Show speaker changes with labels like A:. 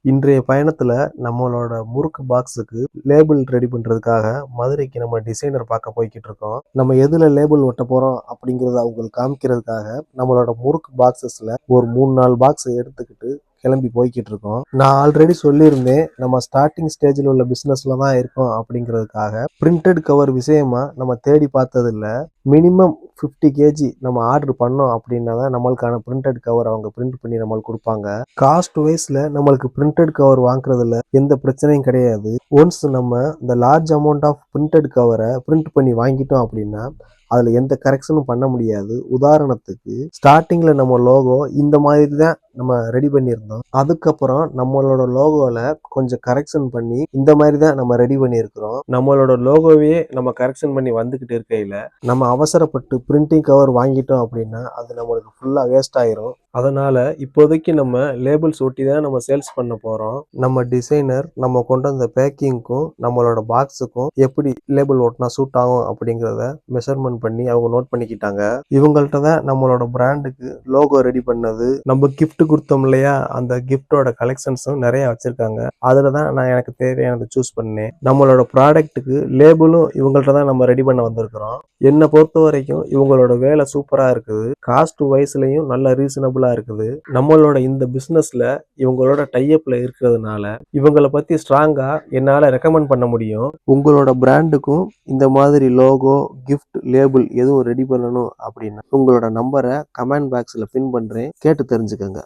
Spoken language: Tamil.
A: இன்றைய பயணத்துல நம்மளோட முறுக்கு பாக்ஸுக்கு லேபிள் ரெடி பண்றதுக்காக மதுரைக்கு நம்ம டிசைனர் பார்க்க போய்கிட்டு இருக்கோம். நம்ம எதுல லேபிள் ஒட்ட போறோம் அப்படிங்கறத அவங்களுக்கு காமிக்கிறதுக்காக நம்மளோட முறுக்கு பாக்ஸஸ்ல ஒரு 3-4 பாக்ஸ் எடுத்துக்கிட்டு கிளம்பி போய்கிட்டு இருக்கோம். நான் ஆல்ரெடி சொல்லியிருந்தேன், நம்ம ஸ்டார்டிங் ஸ்டேஜில் உள்ள பிசினஸ்ல தான் இருக்கோம் அப்படிங்கிறதுக்காக. பிரிண்டட் கவர் விஷயமா நம்ம தேடி பார்த்தது இல்ல. மினிமம் 50 கேஜி நம்ம ஆர்டர் பண்ணோம் அப்படின்னா தான் நம்மளுக்கான பிரிண்டட் கவர் அவங்க பிரிண்ட் பண்ணி நம்மளுக்கு கொடுப்பாங்க. காஸ்ட் வைஸ்ல நம்மளுக்கு பிரிண்டட் கவர் வாங்குறதுல எந்த பிரச்சனையும் கிடையாது. ஒன்ஸ் நம்ம இந்த லார்ஜ் அமௌண்ட் ஆஃப் பிரிண்டட் கவரை பிரிண்ட் பண்ணி வாங்கிட்டோம் அப்படின்னா அதுல எந்த கரெக்ஷனும் பண்ண முடியாது. உதாரணத்துக்கு ஸ்டார்டிங்ல நம்ம லோகோ இந்த மாதிரி தான் நம்ம ரெடி பண்ணியிருந்தோம். அதுக்கப்புறம் நம்மளோட லோகோல கொஞ்சம் கரெக்ஷன் பண்ணி இந்த மாதிரி தான் நம்ம ரெடி பண்ணியிருக்கிறோம். நம்மளோட லோகோவே நம்ம கரெக்ஷன் பண்ணி வந்துகிட்டு இருக்கையில நம்ம அவசரப்பட்டு பிரிண்டிங் கவர் வாங்கிட்டோம் அப்படின்னா அது நம்மளுக்கு ஃபுல்லா வேஸ்ட் ஆயிரும். அதனால இப்போதைக்கு நம்ம லேபிள்ஸ் ஒட்டி தான் நம்ம சேல்ஸ் பண்ண போறோம். நம்ம டிசைனர் நம்ம கொண்டு வந்த பேக்கிங்க்கும் நம்மளோட பாக்ஸுக்கும் எப்படி லேபிள் ஒட்டினா சூட் ஆகும் அப்படிங்கிறத மெஷர்மெண்ட் பண்ணி அவங்க நோட் பண்ணிக்கிட்டாங்க. இவங்கள்ட்ட தான் நம்மளோட பிராண்டுக்கு லோகோ ரெடி பண்ணது, நம்ம கிஃப்ட் கொடுத்தோம் இல்லையா, அந்த கிஃப்டோட கலெக்ஷன்ஸும் நிறைய வச்சிருக்காங்க. அதுல தான் நான் எனக்கு தேவையானதை சூஸ் பண்ணேன். நம்மளோட ப்ராடக்ட்டுக்கு லேபிளும் இவங்கள்ட்ட தான் நம்ம ரெடி பண்ண வந்திருக்கிறோம். என்னை பொறுத்த வரைக்கும் இவங்களோட வேலை சூப்பரா இருக்குது. காஸ்ட் வைஸ்லயும் நல்ல ரீசனபிளா இருக்குது. நம்மளோட இந்த பிசினஸ்ல இவங்களோட டைப்ல இருக்கிறதுனால இவங்களை பத்தி ஸ்ட்ராங்கா என்னால ரெக்கமெண்ட் பண்ண முடியும். உங்களோட பிராண்டுக்கும் இந்த மாதிரி லோகோ, கிஃப்ட், லேபிள் எதுவும் ரெடி பண்ணணும் அப்படின்னா உங்களோட நம்பரை கமெண்ட் பாக்ஸ்ல பின் பண்றேன், கேட்டு தெரிஞ்சுக்கங்க.